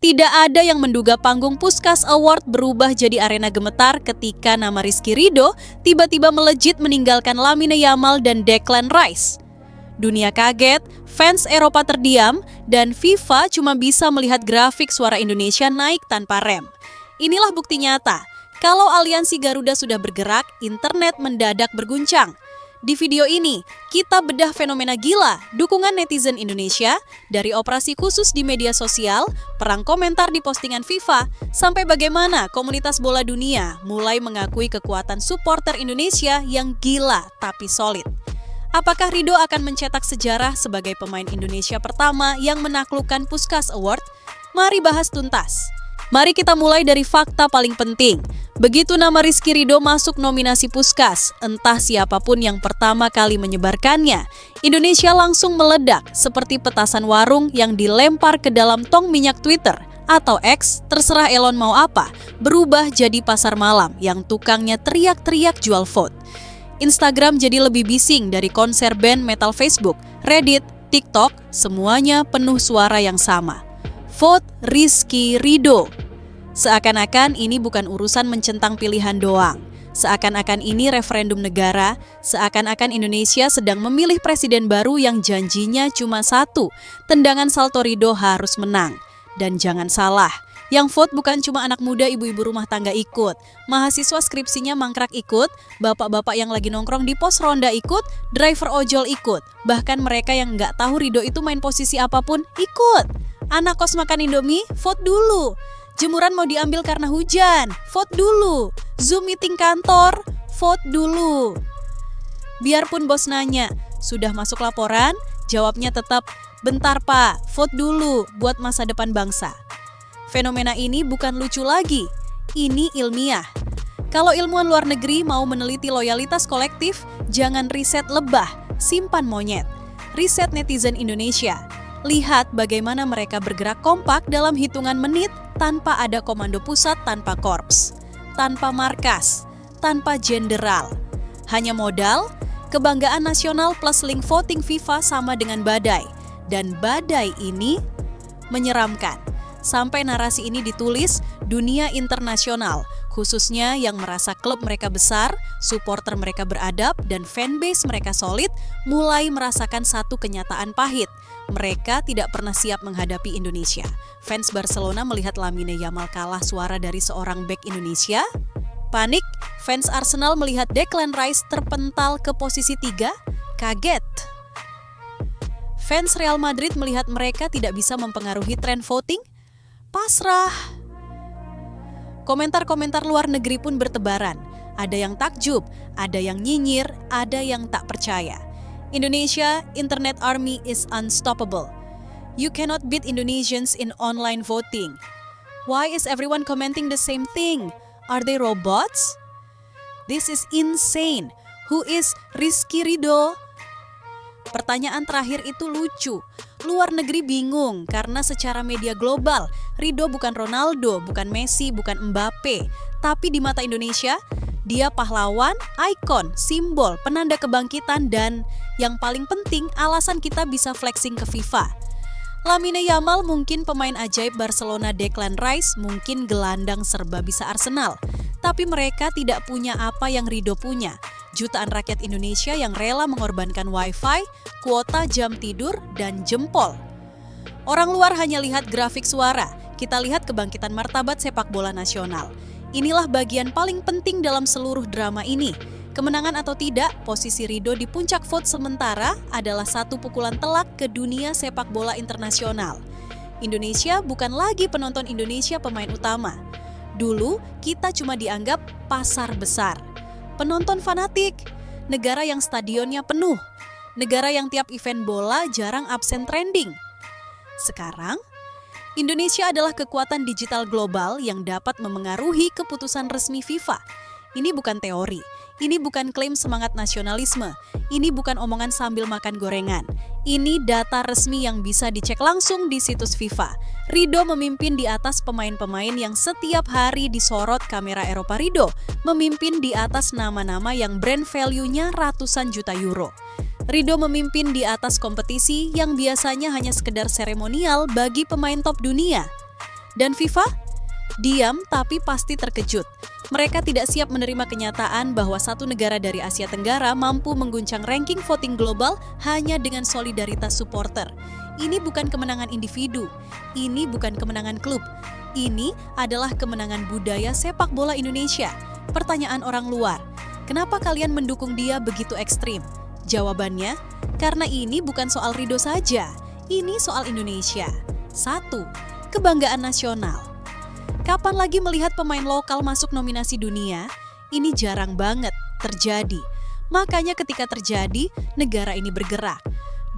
Tidak ada yang menduga panggung Puskás Award berubah jadi arena gemetar ketika nama Rizky Ridho tiba-tiba melejit meninggalkan Lamine Yamal dan Declan Rice. Dunia kaget, fans Eropa terdiam, dan FIFA cuma bisa melihat grafik suara Indonesia naik tanpa rem. Inilah bukti nyata, kalau aliansi Garuda sudah bergerak, internet mendadak berguncang. Di video ini, kita bedah fenomena gila, dukungan netizen Indonesia, dari operasi khusus di media sosial, perang komentar di postingan FIFA, sampai bagaimana komunitas bola dunia mulai mengakui kekuatan supporter Indonesia yang gila tapi solid. Apakah Ridho akan mencetak sejarah sebagai pemain Indonesia pertama yang menaklukkan Puskás Award? Mari bahas tuntas. Mari kita mulai dari fakta paling penting. Begitu nama Rizky Ridho masuk nominasi Puskás, entah siapapun yang pertama kali menyebarkannya, Indonesia langsung meledak seperti petasan warung yang dilempar ke dalam tong minyak Twitter atau X, terserah Elon mau apa, berubah jadi pasar malam yang tukangnya teriak-teriak jual vote. Instagram jadi lebih bising dari konser band metal Facebook, Reddit, TikTok, semuanya penuh suara yang sama. Vote Rizky Ridho. Seakan-akan ini bukan urusan mencentang pilihan doang. Seakan-akan ini referendum negara, seakan-akan Indonesia sedang memilih presiden baru yang janjinya cuma satu, tendangan salto Ridho harus menang. Dan jangan salah, yang vote bukan cuma anak muda ibu-ibu rumah tangga ikut, mahasiswa skripsinya mangkrak ikut, bapak-bapak yang lagi nongkrong di pos ronda ikut, driver ojol ikut, bahkan mereka yang nggak tahu Ridho itu main posisi apapun ikut. Anak kos makan Indomie, vote dulu. Jemuran mau diambil karena hujan, vote dulu. Zoom meeting kantor, vote dulu. Biarpun bos nanya, sudah masuk laporan? Jawabnya tetap, bentar pak, vote dulu buat masa depan bangsa. Fenomena ini bukan lucu lagi, ini ilmiah. Kalau ilmuwan luar negeri mau meneliti loyalitas kolektif, jangan riset lebah, simpan monyet. Riset netizen Indonesia. Lihat bagaimana mereka bergerak kompak dalam hitungan menit tanpa ada komando pusat, tanpa korps, tanpa markas, tanpa jenderal. Hanya modal, kebanggaan nasional plus link voting FIFA sama dengan badai. Dan badai ini menyeramkan. Sampai narasi ini ditulis, dunia internasional, khususnya yang merasa klub mereka besar, supporter mereka beradab, dan fanbase mereka solid, mulai merasakan satu kenyataan pahit. Mereka tidak pernah siap menghadapi Indonesia. Fans Barcelona melihat Lamine Yamal kalah suara dari seorang bek Indonesia. Panik, fans Arsenal melihat Declan Rice terpental ke posisi 3. Kaget. Fans Real Madrid melihat mereka tidak bisa mempengaruhi tren voting. Pasrah. Komentar-komentar luar negeri pun bertebaran. Ada yang takjub, ada yang nyinyir, ada yang tak percaya. Indonesia Internet Army is unstoppable. You cannot beat Indonesians in online voting. Why is everyone commenting the same thing? Are they robots? This is insane. Who is Rizky Ridho? Pertanyaan terakhir itu lucu. Luar negeri bingung karena secara media global, Ridho bukan Ronaldo, bukan Messi, bukan Mbappe. Tapi di mata Indonesia, dia pahlawan, ikon, simbol, penanda kebangkitan, dan yang paling penting alasan kita bisa flexing ke FIFA. Lamine Yamal mungkin pemain ajaib Barcelona, Declan Rice mungkin gelandang serba bisa Arsenal. Tapi mereka tidak punya apa yang Ridho punya. Jutaan rakyat Indonesia yang rela mengorbankan wifi, kuota jam tidur, dan jempol. Orang luar hanya lihat grafik suara, kita lihat kebangkitan martabat sepak bola nasional. Inilah bagian paling penting dalam seluruh drama ini. Kemenangan atau tidak, posisi Ridho di puncak vote sementara adalah satu pukulan telak ke dunia sepak bola internasional. Indonesia bukan lagi penonton Indonesia pemain utama. Dulu kita cuma dianggap pasar besar. Penonton fanatik, negara yang stadionnya penuh, negara yang tiap event bola jarang absen trending. Sekarang, Indonesia adalah kekuatan digital global yang dapat memengaruhi keputusan resmi FIFA. Ini bukan teori, ini bukan klaim semangat nasionalisme, ini bukan omongan sambil makan gorengan. Ini data resmi yang bisa dicek langsung di situs FIFA. Ridho memimpin di atas pemain-pemain yang setiap hari disorot kamera Eropa. Ridho memimpin di atas nama-nama yang brand value-nya ratusan juta euro. Ridho memimpin di atas kompetisi yang biasanya hanya sekedar seremonial bagi pemain top dunia. Dan FIFA? Diam tapi pasti terkejut. Mereka tidak siap menerima kenyataan bahwa satu negara dari Asia Tenggara mampu mengguncang ranking voting global hanya dengan solidaritas supporter. Ini bukan kemenangan individu, ini bukan kemenangan klub. Ini adalah kemenangan budaya sepak bola Indonesia. Pertanyaan orang luar, kenapa kalian mendukung dia begitu ekstrim? Jawabannya, karena ini bukan soal Ridho saja, ini soal Indonesia. 1. Kebanggaan nasional. Kapan lagi melihat pemain lokal masuk nominasi dunia? Ini jarang banget terjadi. Makanya ketika terjadi, negara ini bergerak.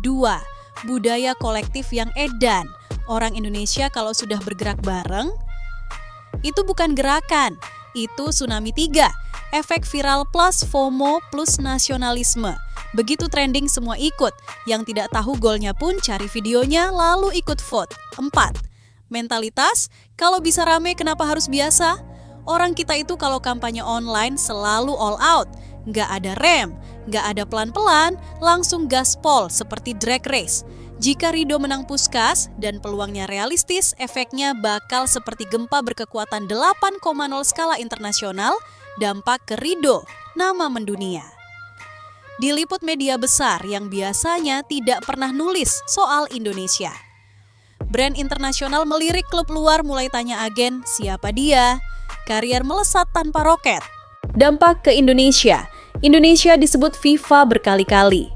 2. Budaya kolektif yang edan. Orang Indonesia kalau sudah bergerak bareng, itu bukan gerakan, itu tsunami 3. Efek viral plus FOMO plus nasionalisme. Begitu trending semua ikut. Yang tidak tahu golnya pun cari videonya lalu ikut vote. 4. Mentalitas, kalau bisa rame kenapa harus biasa? Orang kita itu kalau kampanye online selalu all out. Nggak ada rem, nggak ada pelan-pelan, langsung gaspol seperti drag race. Jika Ridho menang Puskás dan peluangnya realistis, efeknya bakal seperti gempa berkekuatan 8,0 skala internasional, dampak ke Ridho, nama mendunia. Diliput media besar yang biasanya tidak pernah nulis soal Indonesia. Brand internasional melirik klub luar mulai tanya agen, siapa dia? Karier melesat tanpa roket. Dampak ke Indonesia. Indonesia disebut FIFA berkali-kali.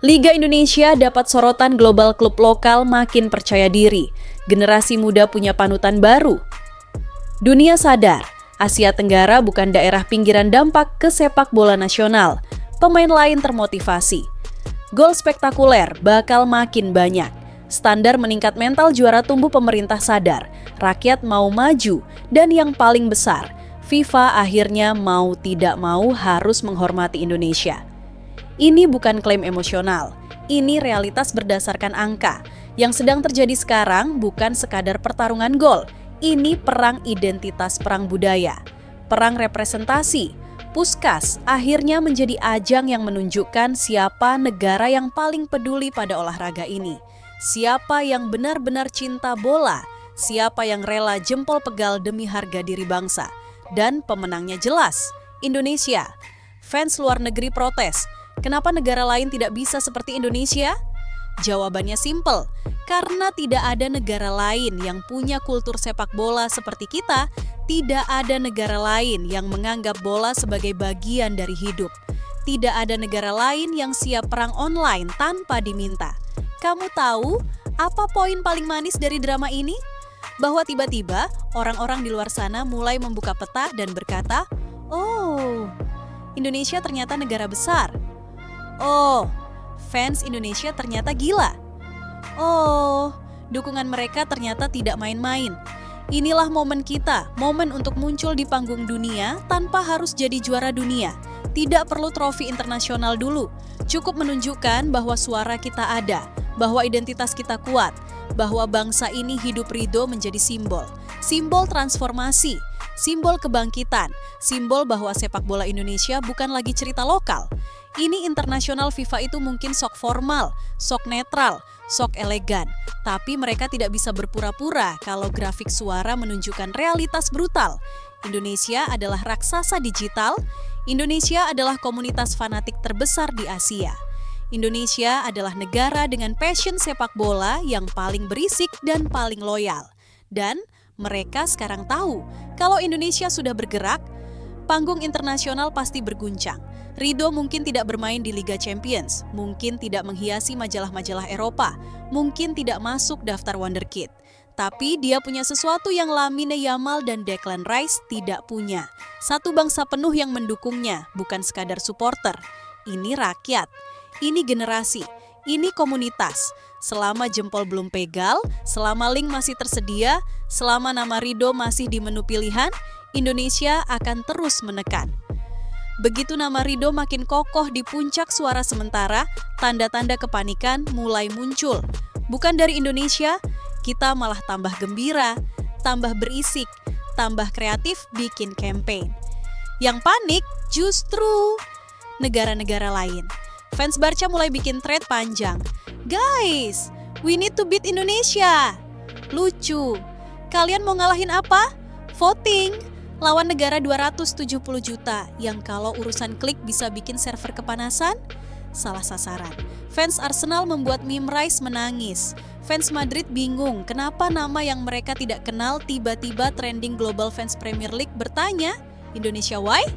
Liga Indonesia dapat sorotan global klub lokal makin percaya diri. Generasi muda punya panutan baru. Dunia sadar, Asia Tenggara bukan daerah pinggiran dampak ke sepak bola nasional. Pemain lain termotivasi. Gol spektakuler bakal makin banyak. Standar meningkat mental juara tumbuh pemerintah sadar, rakyat mau maju, dan yang paling besar, FIFA akhirnya mau tidak mau harus menghormati Indonesia. Ini bukan klaim emosional, ini realitas berdasarkan angka. Yang sedang terjadi sekarang bukan sekadar pertarungan gol, ini perang identitas, perang budaya, perang representasi. Puskás akhirnya menjadi ajang yang menunjukkan siapa negara yang paling peduli pada olahraga ini. Siapa yang benar-benar cinta bola, siapa yang rela jempol pegal demi harga diri bangsa. Dan pemenangnya jelas, Indonesia. Fans luar negeri protes, kenapa negara lain tidak bisa seperti Indonesia? Jawabannya simpel, karena tidak ada negara lain yang punya kultur sepak bola seperti kita, tidak ada negara lain yang menganggap bola sebagai bagian dari hidup. Tidak ada negara lain yang siap perang online tanpa diminta. Kamu tahu apa poin paling manis dari drama ini? Bahwa tiba-tiba orang-orang di luar sana mulai membuka peta dan berkata, "Oh, Indonesia ternyata negara besar. Oh, fans Indonesia ternyata gila. Oh, dukungan mereka ternyata tidak main-main." Inilah momen kita, momen untuk muncul di panggung dunia tanpa harus jadi juara dunia. Tidak perlu trofi internasional dulu, cukup menunjukkan bahwa suara kita ada, bahwa identitas kita kuat, bahwa bangsa ini hidup Ridho menjadi simbol. Simbol transformasi, simbol kebangkitan, simbol bahwa sepak bola Indonesia bukan lagi cerita lokal. Ini internasional FIFA itu mungkin sok formal, sok netral, sok elegan. Tapi mereka tidak bisa berpura-pura kalau grafik suara menunjukkan realitas brutal. Indonesia adalah raksasa digital, Indonesia adalah komunitas fanatik terbesar di Asia. Indonesia adalah negara dengan passion sepak bola yang paling berisik dan paling loyal. Dan mereka sekarang tahu kalau Indonesia sudah bergerak, panggung internasional pasti berguncang. Ridho mungkin tidak bermain di Liga Champions, mungkin tidak menghiasi majalah-majalah Eropa, mungkin tidak masuk daftar Wonderkid. Tapi dia punya sesuatu yang Lamine Yamal dan Declan Rice tidak punya. Satu bangsa penuh yang mendukungnya, bukan sekadar supporter. Ini rakyat, ini generasi, ini komunitas. Selama jempol belum pegal, selama link masih tersedia, selama nama Ridho masih di menu pilihan, Indonesia akan terus menekan. Begitu nama Ridho makin kokoh di puncak suara sementara, tanda-tanda kepanikan mulai muncul. Bukan dari Indonesia, kita malah tambah gembira, tambah berisik, tambah kreatif bikin campaign. Yang panik justru negara-negara lain. Fans Barca mulai bikin thread panjang. Guys, we need to beat Indonesia. Lucu. Kalian mau ngalahin apa? Voting! Lawan negara 270 juta yang kalau urusan klik bisa bikin server kepanasan? Salah sasaran. Fans Arsenal membuat meme Rice menangis. Fans Madrid bingung kenapa nama yang mereka tidak kenal tiba-tiba trending Global Fans Premier League bertanya, Indonesia why?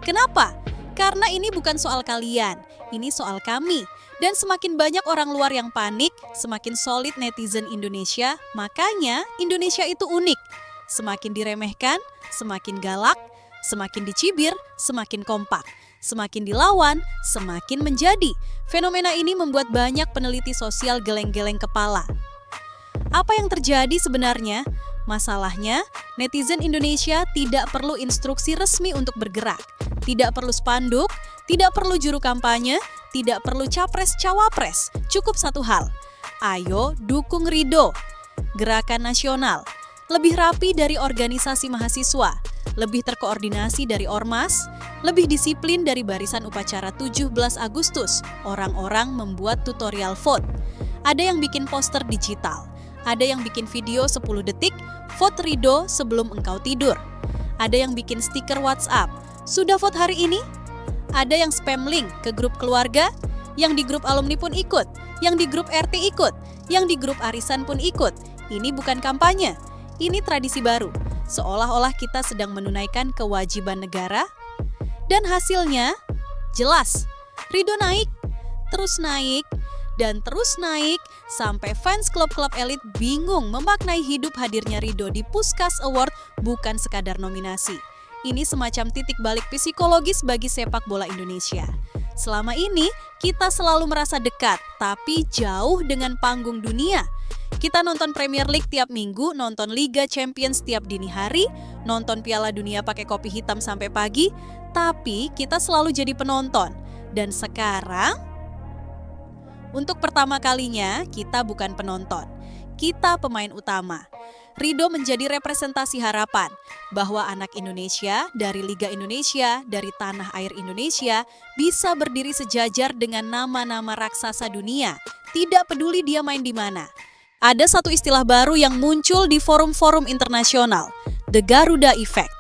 Kenapa? Karena ini bukan soal kalian, ini soal kami. Dan semakin banyak orang luar yang panik, semakin solid netizen Indonesia, makanya Indonesia itu unik. Semakin diremehkan, semakin galak, semakin dicibir, semakin kompak. Semakin dilawan, semakin menjadi. Fenomena ini membuat banyak peneliti sosial geleng-geleng kepala. Apa yang terjadi sebenarnya? Masalahnya, netizen Indonesia tidak perlu instruksi resmi untuk bergerak. Tidak perlu spanduk, tidak perlu juru kampanye, tidak perlu capres-cawapres. Cukup satu hal, ayo dukung Ridho. Gerakan nasional, lebih rapi dari organisasi mahasiswa, lebih terkoordinasi dari ormas, lebih disiplin dari barisan upacara 17 Agustus. Orang-orang membuat tutorial vote. Ada yang bikin poster digital, ada yang bikin video 10 detik, vote Ridho sebelum engkau tidur. Ada yang bikin stiker WhatsApp, sudah vote hari ini? Ada yang spam link ke grup keluarga, yang di grup alumni pun ikut, yang di grup RT ikut, yang di grup arisan pun ikut. Ini bukan kampanye, ini tradisi baru. Seolah-olah kita sedang menunaikan kewajiban negara. Dan hasilnya jelas, Ridho naik, dan terus naik sampai fans klub-klub elit bingung memaknai hidup hadirnya Ridho di Puskás Award bukan sekadar nominasi. Ini semacam titik balik psikologis bagi sepak bola Indonesia. Selama ini kita selalu merasa dekat, tapi jauh dengan panggung dunia. Kita nonton Premier League tiap minggu, nonton Liga Champions tiap dini hari, nonton Piala Dunia pakai kopi hitam sampai pagi, tapi kita selalu jadi penonton. Dan sekarang, untuk pertama kalinya kita bukan penonton, kita pemain utama. Ridho menjadi representasi harapan bahwa anak Indonesia dari Liga Indonesia, dari tanah air Indonesia bisa berdiri sejajar dengan nama-nama raksasa dunia, tidak peduli dia main di mana. Ada satu istilah baru yang muncul di forum-forum internasional, The Garuda Effect.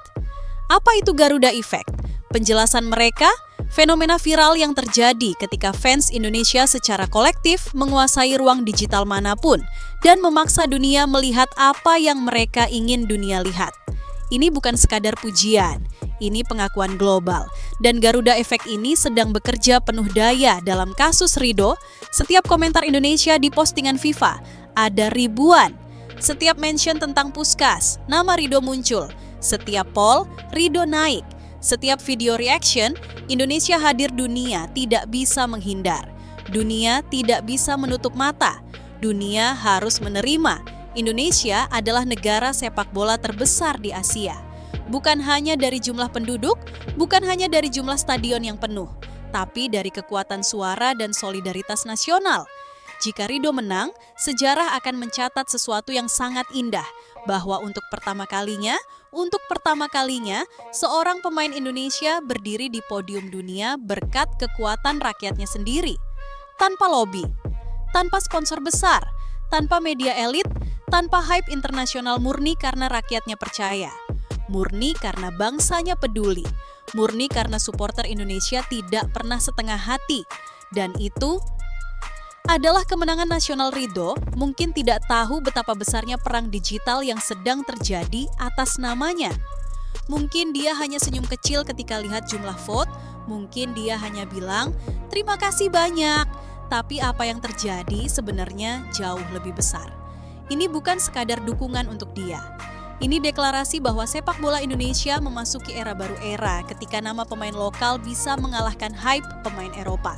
Apa itu Garuda Effect? Penjelasan mereka, fenomena viral yang terjadi ketika fans Indonesia secara kolektif menguasai ruang digital manapun dan memaksa dunia melihat apa yang mereka ingin dunia lihat. Ini bukan sekadar pujian, ini pengakuan global. Dan Garuda Effect ini sedang bekerja penuh daya dalam kasus Ridho. Setiap komentar Indonesia di postingan FIFA ada ribuan. Setiap mention tentang Puskás, nama Ridho muncul. Setiap poll, Ridho naik. Setiap video reaction, Indonesia hadir dunia tidak bisa menghindar. Dunia tidak bisa menutup mata. Dunia harus menerima. Indonesia adalah negara sepak bola terbesar di Asia. Bukan hanya dari jumlah penduduk, bukan hanya dari jumlah stadion yang penuh, tapi dari kekuatan suara dan solidaritas nasional. Jika Ridho menang, sejarah akan mencatat sesuatu yang sangat indah, bahwa untuk pertama kalinya, seorang pemain Indonesia berdiri di podium dunia berkat kekuatan rakyatnya sendiri. Tanpa lobi, tanpa sponsor besar, tanpa media elit, tanpa hype internasional, murni karena rakyatnya percaya. Murni karena bangsanya peduli. Murni karena supporter Indonesia tidak pernah setengah hati. Dan itu adalah kemenangan nasional Ridho. Mungkin tidak tahu betapa besarnya perang digital yang sedang terjadi atas namanya. Mungkin dia hanya senyum kecil ketika lihat jumlah vote. Mungkin dia hanya bilang, terima kasih banyak. Tapi apa yang terjadi sebenarnya jauh lebih besar. Ini bukan sekadar dukungan untuk dia. Ini deklarasi bahwa sepak bola Indonesia memasuki era baru, era ketika nama pemain lokal bisa mengalahkan hype pemain Eropa.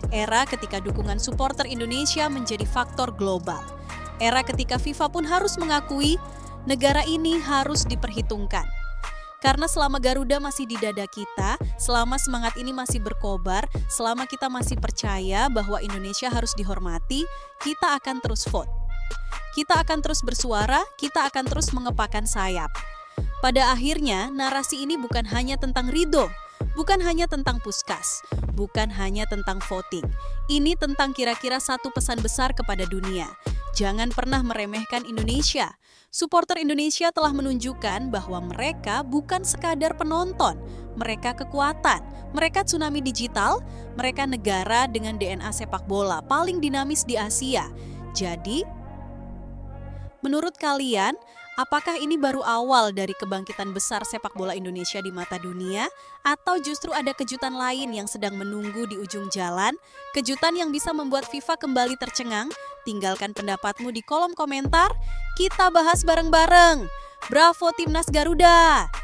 Era ketika dukungan supporter Indonesia menjadi faktor global. Era ketika FIFA pun harus mengakui negara ini harus diperhitungkan. Karena selama Garuda masih di dada kita, selama semangat ini masih berkobar, selama kita masih percaya bahwa Indonesia harus dihormati, kita akan terus vote. Kita akan terus bersuara, kita akan terus mengepakkan sayap. Pada akhirnya, narasi ini bukan hanya tentang Ridho, bukan hanya tentang Puskás, bukan hanya tentang voting. Ini tentang kira-kira satu pesan besar kepada dunia. Jangan pernah meremehkan Indonesia. Supporter Indonesia telah menunjukkan bahwa mereka bukan sekadar penonton, mereka kekuatan, mereka tsunami digital, mereka negara dengan DNA sepak bola paling dinamis di Asia. Jadi, menurut kalian, apakah ini baru awal dari kebangkitan besar sepak bola Indonesia di mata dunia? Atau justru ada kejutan lain yang sedang menunggu di ujung jalan? Kejutan yang bisa membuat FIFA kembali tercengang? Tinggalkan pendapatmu di kolom komentar, kita bahas bareng-bareng. Bravo Timnas Garuda!